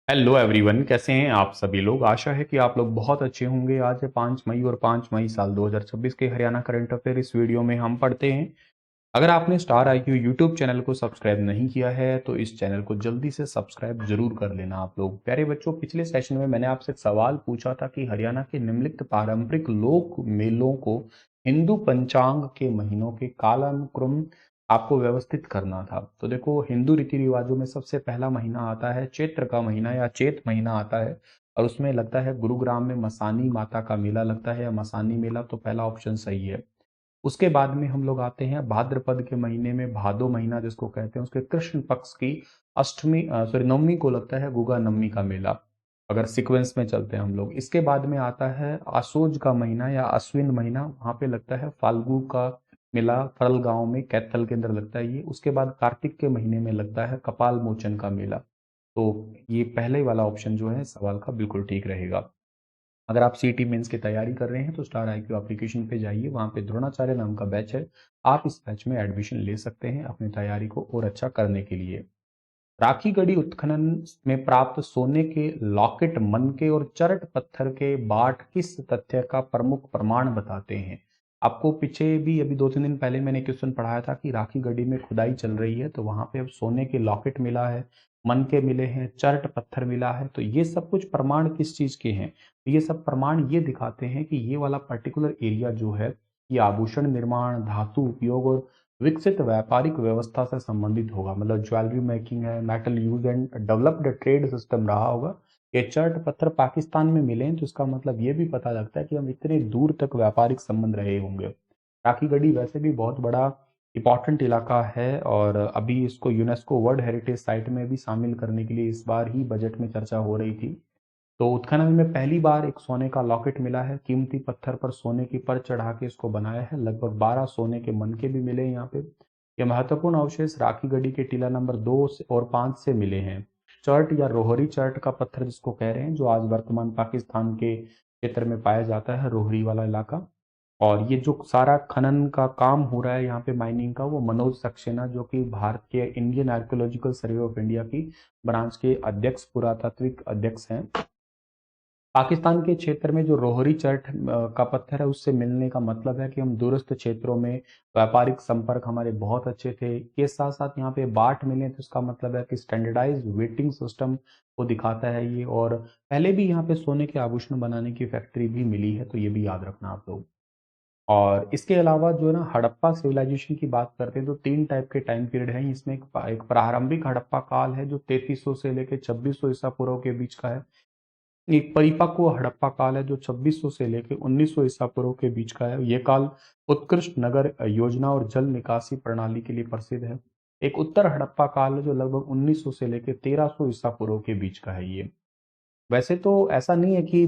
Hello everyone, कैसे हैं आप सभी लोग। आशा है कि आप लोग बहुत अच्छे होंगे। आज है 5 मई और 5 मई साल 2026 के हरियाणा करंट अफेयर। इस वीडियो में हम पढ़ते हैं। अगर आपने स्टार आईक्यू यूट्यूब चैनल को सब्सक्राइब नहीं किया है तो इस चैनल को जल्दी से सब्सक्राइब जरूर कर लेना आप लोग। प्यारे बच्चों, पिछले सेशन में मैंने आपसे एक सवाल पूछा था कि हरियाणा के निम्नलिखित पारंपरिक लोक मेलों को हिंदू पंचांग के महीनों के कालानुक्रम आपको व्यवस्थित करना था। तो देखो, हिंदू रीति रिवाजों में सबसे पहला महीना आता है चैत्र का महीना या चैत महीना आता है, और उसमें लगता है गुरुग्राम में मसानी माता का मेला लगता है या मसानी मेला। तो पहला ऑप्शन सही है। उसके बाद में हम लोग आते हैं भाद्रपद के महीने में, भादो महीना जिसको कहते हैं, उसके कृष्ण पक्ष की अष्टमी सॉरी नवमी को लगता है गुगा नवमी का मेला। अगर सीक्वेंस में चलते हैं हम लोग, इसके बाद में आता है आशोज का महीना या अश्विन महीना, वहां पे लगता है फाल्गु का मेला। फरल गांव में कैथल के अंदर लगता है ये। उसके बाद कार्तिक के महीने में लगता है कपाल मोचन का मेला। तो ये पहले वाला ऑप्शन जो है सवाल का बिल्कुल ठीक रहेगा। अगर आप सीटी मेंस की तैयारी कर रहे हैं तो स्टार आईक्यू एप्लीकेशन पे जाइए, वहां पे द्रोणाचार्य नाम का बैच है। आप इस बैच में एडमिशन ले सकते हैं अपनी तैयारी को और अच्छा करने के लिए। राखी गढ़ी उत्खनन में प्राप्त सोने के लॉकेट मनके और चरट पत्थर के बाट किस तथ्य का प्रमुख प्रमाण बताते हैं। आपको पीछे भी अभी 2-3 दिन पहले मैंने क्वेश्चन पढ़ाया था कि राखी गढ़ी में खुदाई चल रही है, तो वहां पे अब सोने के लॉकेट मिला है, मनके मिले हैं, चरट पत्थर मिला है। तो ये सब कुछ प्रमाण किस चीज के हैं? तो ये सब प्रमाण ये दिखाते हैं कि ये वाला पर्टिकुलर एरिया जो है, ये आभूषण निर्माण, धातु उपयोग और विकसित व्यापारिक व्यवस्था से संबंधित होगा। मतलब ज्वेलरी मेकिंग है, metal use and developed trade system रहा होगा। ये चर्ट पत्थर पाकिस्तान में मिले हैं, तो इसका मतलब ये भी पता लगता है कि हम इतने दूर तक व्यापारिक संबंध रहे होंगे। राखी गढ़ी वैसे भी बहुत बड़ा इंपॉर्टेंट इलाका है, और अभी इसको यूनेस्को वर्ल्ड हेरिटेज साइट में भी शामिल करने के लिए इस बार ही बजट में चर्चा हो रही थी। तो उत्खनन में पहली बार एक सोने का लॉकेट मिला है। कीमती पत्थर पर सोने की पर चढ़ा के इसको बनाया है। लगभग 12 सोने के मनके भी मिले हैं यहाँ पे। ये महत्वपूर्ण अवशेष राखी गढ़ी के टीला नंबर 2 और 5 से मिले हैं। चर्ट या रोहरी चर्ट का पत्थर जिसको कह रहे हैं, जो आज वर्तमान पाकिस्तान के क्षेत्र में पाया जाता है, रोहरी वाला इलाका। और ये जो सारा खनन का काम हो रहा है यहाँ पे, माइनिंग का, वो मनोज सक्सेना, जो कि भारत के Indian archaeological survey of India की ब्रांच के अध्यक्ष, पुरातात्विक अध्यक्ष हैं। पाकिस्तान के क्षेत्र में जो रोहरी चर्ट का पत्थर है, उससे मिलने का मतलब है कि हम दूरस्थ क्षेत्रों में व्यापारिक संपर्क हमारे बहुत अच्छे थे। के साथ साथ यहाँ पे बाट मिले, तो इसका मतलब है कि स्टैंडर्डाइज वेटिंग सिस्टम को दिखाता है ये। और पहले भी यहाँ पे सोने के आभूषण बनाने की फैक्ट्री भी मिली है, तो ये भी याद रखना आप लोग। और इसके अलावा जो है ना, हड़प्पा सिविलाइजेशन की बात करते हैं तो 3 टाइप के टाइम पीरियड है इसमें। एक प्रारंभिक हड़प्पा काल है जो 3300 से लेकर 2600 ईसा पूर्व के बीच का है। एक परिपक्व हड़प्पा काल है जो 2600 से लेकर 1900 ईसा पूर्व के बीच का है। ये काल उत्कृष्ट नगर योजना और जल निकासी प्रणाली के लिए प्रसिद्ध है। एक उत्तर हड़प्पा काल है जो लगभग 1900 से लेकर 1300 ईसा पूर्व के बीच का है ये। वैसे तो ऐसा नहीं है कि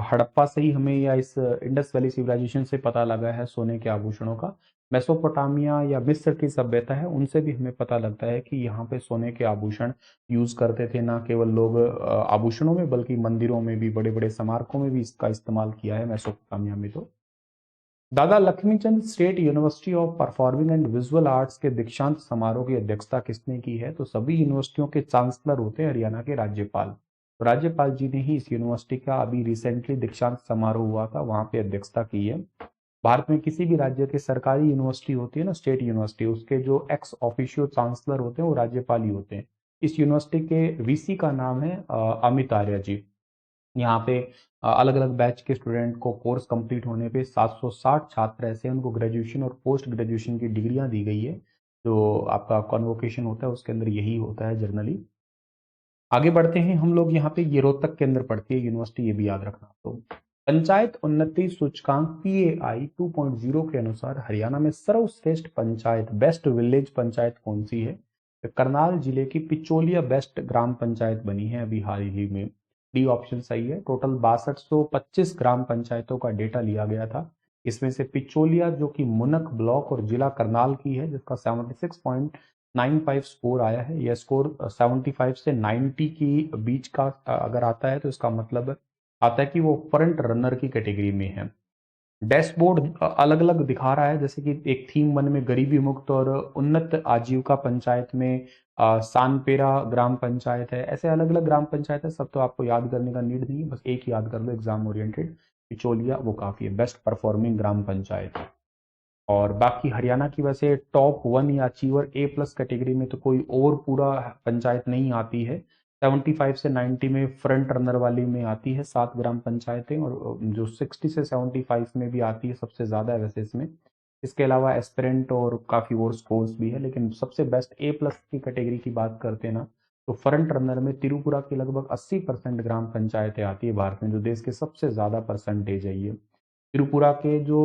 हड़प्पा से ही हमें या इस इंडस वैली सिविलाइजेशन से पता लगा है सोने के आभूषणों का। मेसोपोटामिया या मिस्र की सभ्यता है, उनसे भी हमें पता लगता है कि यहाँ पे सोने के आभूषण यूज करते थे। ना केवल लोग आभूषणों में, बल्कि मंदिरों में भी, बड़े बड़े स्मारकों में भी इसका इस्तेमाल किया है मेसोपोटामिया में। तो दादा Laxmichand state university of performing and visual arts के दीक्षांत समारोह की अध्यक्षता किसने की है? तो सभी यूनिवर्सिटियों के चांसलर होते हैं हरियाणा के राज्यपाल। तो राज्यपाल जी ने ही इस यूनिवर्सिटी का अभी रिसेंटली दीक्षांत समारोह हुआ था, वहां पे अध्यक्षता की है। भारत में किसी भी राज्य की सरकारी यूनिवर्सिटी होती है ना, स्टेट यूनिवर्सिटी, उसके जो एक्स ऑफिशियो चांसलर होते हैं वो राज्यपाल ही होते हैं। इस यूनिवर्सिटी के वीसी का नाम है अमित आर्य जी। यहाँ पे अलग अलग बैच के स्टूडेंट को कोर्स कंप्लीट होने पे 760 छात्र ऐसे हैं, उनको ग्रेजुएशन और पोस्ट ग्रेजुएशन की डिग्रियां दी गई है। जो आपका कॉन्वोकेशन होता है उसके अंदर यही होता है जनरली। आगे बढ़ते हैं हम लोग। यहाँ पे ये रोहतक के अंदर पड़ती है यूनिवर्सिटी, ये भी याद रखना। तो पंचायत उन्नति सूचकांक PAI 2.0 के अनुसार हरियाणा में सर्वश्रेष्ठ पंचायत, बेस्ट विलेज पंचायत कौन सी है? तो करनाल जिले की पिचोलिया बेस्ट ग्राम पंचायत बनी है अभी हाल ही में। डी ऑप्शन सही है। टोटल 6225 ग्राम पंचायतों का डेटा लिया गया था। इसमें से पिचोलिया, जो कि मुनक ब्लॉक और जिला करनाल की है, जिसका 76.95 स्कोर आया है। यह स्कोर 75 से 90 की बीच का अगर आता है तो इसका मतलब आता है कि वो फ्रंट रनर की कैटेगरी में है। डैशबोर्ड अलग अलग दिखा रहा है, जैसे कि एक थीम 1 में गरीबी मुक्त और उन्नत आजीविका पंचायत में सानपेरा ग्राम पंचायत है। ऐसे अलग अलग ग्राम पंचायत है, सब तो आपको याद करने का नीड नहीं है, बस एक ही याद कर लो एग्जाम ओरिएंटेड। पिचोलिया वो काफी है, बेस्ट परफॉर्मिंग ग्राम पंचायत है। और बाकी हरियाणा की वैसे टॉप 1 या अचीवर A+ कैटेगरी में तो कोई और पूरा पंचायत नहीं आती है। 75 से 90 में फ्रंट रनर वाली में आती है 7 ग्राम पंचायतें, और जो 60 से 75 में भी आती है सबसे ज़्यादा है वैसे इसमें। इसके अलावा एस्पिरेंट और काफ़ी और स्कोर्स भी है, लेकिन सबसे बेस्ट A+ की कैटेगरी की बात करते हैं ना, तो फ्रंट रनर में त्रिपुरा की लगभग 80% ग्राम पंचायतें आती है भारत में, जो देश के सबसे ज़्यादा परसेंटेज है ये। त्रिपुरा के जो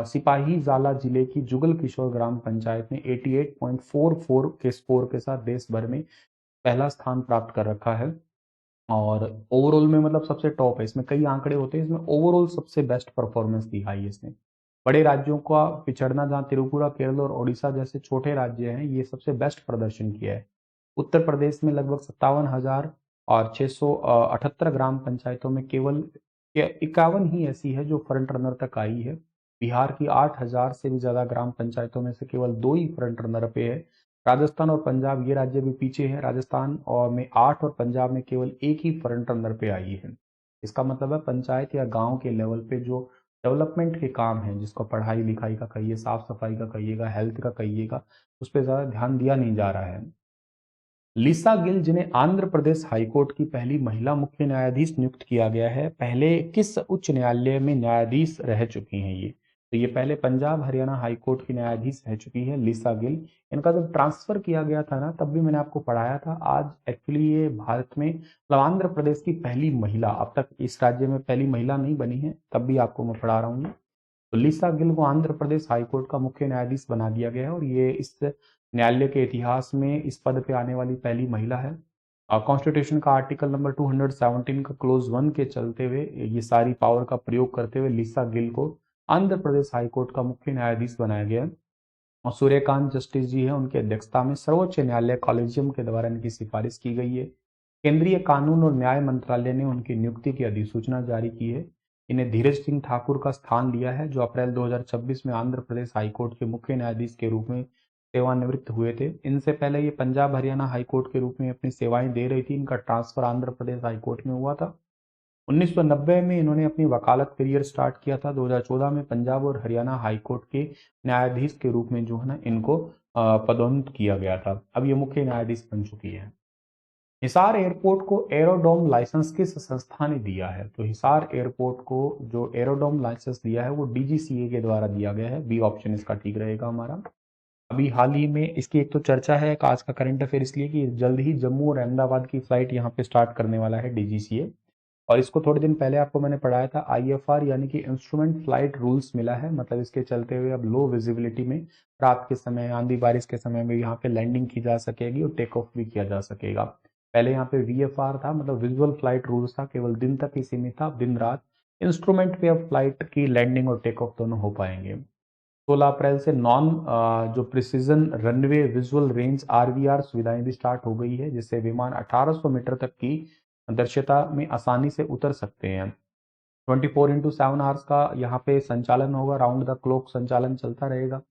सिपाही जाला जिले की जुगल किशोर ग्राम पंचायत ने 88.44 के स्कोर के साथ देश भर में पहला स्थान प्राप्त कर रखा है। और ओवरऑल में मतलब सबसे टॉप है, इसमें कई आंकड़े होते हैं, इसमें ओवरऑल सबसे बेस्ट परफॉर्मेंस दिखाई है इसने। बड़े राज्यों का पिछड़ना, जहाँ त्रिपुरा, केरल और ओडिशा जैसे छोटे राज्य हैं, ये सबसे बेस्ट प्रदर्शन किया है। उत्तर प्रदेश में लगभग 57,000 और 678 ग्राम पंचायतों में केवल 51 ही ऐसी है जो फ्रंट रनर तक आई है। बिहार की 8,000 से भी ज्यादा ग्राम पंचायतों में से केवल 2 ही फ्रंट रनर पे है। राजस्थान और पंजाब ये राज्य भी पीछे है, राजस्थान और में 8 और पंजाब में केवल एक ही फ्रंट रनर पे आई है। इसका मतलब है पंचायत या गांव के लेवल पे जो डेवलपमेंट के काम हैं, जिसको पढ़ाई लिखाई का कहिए, साफ सफाई का कहिएगा, हेल्थ का कहिएगा, उस पर ज्यादा ध्यान दिया नहीं जा रहा है। लिसा गिल, जिन्हें आंध्र प्रदेश हाईकोर्ट की पहली महिला मुख्य न्यायाधीश नियुक्त किया गया है, पहले किस उच्च न्यायालय में न्यायाधीश रह चुकी हैं ये? तो ये पहले पंजाब हरियाणा हाईकोर्ट की न्यायाधीश रह चुकी है लिसा गिल। इनका जब ट्रांसफर किया गया था ना, तब भी मैंने आपको पढ़ाया था। आज एक्चुअली ये भारत में मतलब आंध्र प्रदेश की पहली महिला, अब तक इस राज्य में पहली महिला नहीं बनी है, तब भी आपको मैं पढ़ा रहा हूँ। तो लिसा गिल को आंध्र प्रदेश हाईकोर्ट का मुख्य न्यायाधीश बना दिया गया है, और ये इस न्यायालय के इतिहास में इस पद पे आने वाली पहली महिला है। कॉन्स्टिट्यूशन का आर्टिकल नंबर 217 का क्लोज 1 के चलते हुए, ये सारी पावर का प्रयोग करते हुए लिसा गिल को आंध्र प्रदेश हाईकोर्ट का मुख्य न्यायाधीश बनाया गया है। और सूर्यकांत जस्टिस जी हैं, उनकी अध्यक्षता में सर्वोच्च न्यायालय कॉलेजियम के द्वारा इनकी सिफारिश की गई है। केंद्रीय कानून और न्याय मंत्रालय ने उनकी नियुक्ति की अधिसूचना जारी की है। इन्हें धीरज सिंह ठाकुर का स्थान लिया है, जो अप्रैल 2026 में आंध्र प्रदेश हाईकोर्ट के मुख्य न्यायाधीश के रूप में सेवानिवृत्त हुए थे। इनसे पहले ये पंजाब हरियाणा हाईकोर्ट के रूप में अपनी सेवाएं दे रही थी। इनका ट्रांसफर आंध्र प्रदेश हाईकोर्ट में हुआ था। 1990 में इन्होंने अपनी वकालत करियर स्टार्ट किया था। 2014 में पंजाब और हरियाणा हाईकोर्ट के न्यायाधीश के रूप में जो है ना, इनको पदोन्नत किया गया था। अब ये मुख्य न्यायाधीश बन चुकी है। हिसार एयरपोर्ट को एरोडोम लाइसेंस किस संस्था ने दिया है? तो हिसार एयरपोर्ट को जो एरोडोम लाइसेंस दिया है वो DGCA के द्वारा दिया गया है। बी ऑप्शन इसका ठीक रहेगा हमारा। अभी हाल ही में इसकी एक तो चर्चा है, एक आज का करंट अफेयर इसलिए कि जल्द ही जम्मू और अहमदाबाद की फ्लाइट यहाँ पे स्टार्ट करने वाला है DGCA। और इसको थोड़े दिन पहले आपको मैंने पढ़ाया था, IFR यानी कि इंस्ट्रूमेंट फ्लाइट रूल्स मिला है। मतलब इसके चलते हुए अब लो विजिबिलिटी में, रात के समय, आंधी बारिश के समय में यहाँ पे लैंडिंग की जा सकेगी और टेक ऑफ भी किया जा सकेगा। पहले यहाँ पे VFR था, मतलब विजुअल फ्लाइट रूल्स था, केवल दिन तक ही सीमित था। अब दिन रात इंस्ट्रूमेंट पे अब फ्लाइट की लैंडिंग और टेक ऑफ दोनों हो पाएंगे। 16 अप्रैल से नॉन जो precision runway visual range RVR सुविधाएं भी स्टार्ट हो गई है, जिससे विमान 1800 मीटर तक की दृश्यता में आसानी से उतर सकते हैं। 24x7 आवर्स का यहाँ पे संचालन होगा, राउंड द क्लॉक संचालन चलता रहेगा।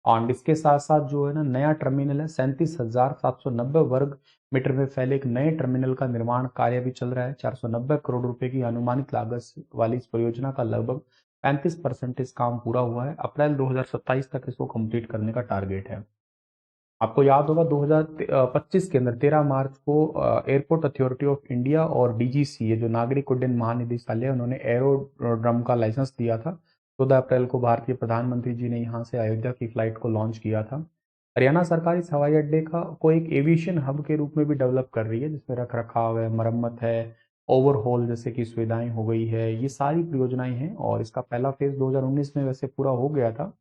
और इसके साथ साथ जो है ना, नया टर्मिनल है, 37,790 वर्ग मीटर में फैले एक नए टर्मिनल का निर्माण कार्य भी चल रहा है। 490 करोड़ रुपए की अनुमानित लागत वाली इस परियोजना का लगभग 35% इस काम पूरा हुआ है। अप्रैल 2027 तक इसको कंप्लीट करने का टारगेट है। आपको याद होगा 2025 के अंदर 13 मार्च को एयरपोर्ट अथॉरिटी ऑफ इंडिया और DGCA जो नागरिक उड्डयन महानिदेशालय, उन्होंने एरोड्रम का लाइसेंस दिया था। 14 अप्रैल को भारतीय प्रधानमंत्री जी ने यहाँ से अयोध्या की फ्लाइट को लॉन्च किया था। हरियाणा सरकार इस हवाई अड्डे को एक एविएशन हब के रूप में भी डेवलप कर रही है, जिसमें रख रखाव है, मरम्मत है, ओवरहॉल जैसे कि सुविधाएं हो गई है, ये सारी परियोजनाएं हैं। और इसका पहला फेज 2019 में वैसे पूरा हो गया था।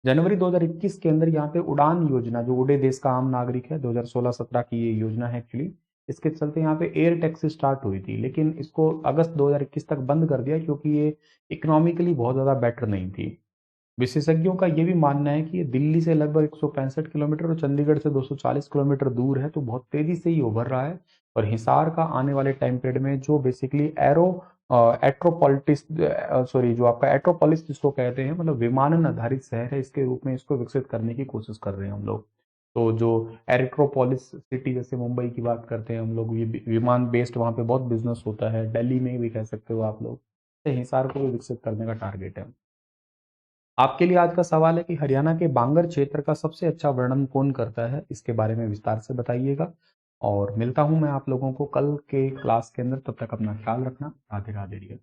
जनवरी 2021 के अंदर यहाँ पे उड़ान योजना, जो उड़े देश का आम नागरिक है, 2016-17 की ये योजना है एक्चुअली, इसके चलते यहाँ पे एयर टैक्सी स्टार्ट हुई थी, लेकिन इसको अगस्त 2021 तक बंद कर दिया, क्योंकि ये इकोनॉमिकली बहुत ज़्यादा बेटर नहीं थी। विशेषज्ञों का ये भी मानना है कि ये दिल्ली से लगभग 165 किलोमीटर और चंडीगढ़ से 240 किलोमीटर दूर है, तो बहुत तेजी से ही उभर रहा है। और हिसार का आने वाले टाइम पीरियड में जो बेसिकली एरो एट्रोपोलिटिस सॉरी जो आपका एट्रोपोलिस जिसको कहते हैं, मतलब विमानन आधारित शहर है, इसके रूप में इसको विकसित करने की कोशिश कर रहे हैं हम लोग। तो जो एट्रोपोलिस सिटी, जैसे मुंबई की बात करते हैं हम लोग, ये विमान बेस्ड वहाँ पे बहुत बिजनेस होता है। दिल्ली में भी कह सकते हो आप लोग। तो हिसार को भी विकसित करने का टारगेट है। आपके लिए आज का सवाल है कि हरियाणा के बांगर क्षेत्र का सबसे अच्छा वर्णन कौन करता है, इसके बारे में विस्तार से बताइएगा। और मिलता हूं मैं आप लोगों को कल के क्लास के अंदर, तब तक अपना ख्याल रखना। राधे राधे।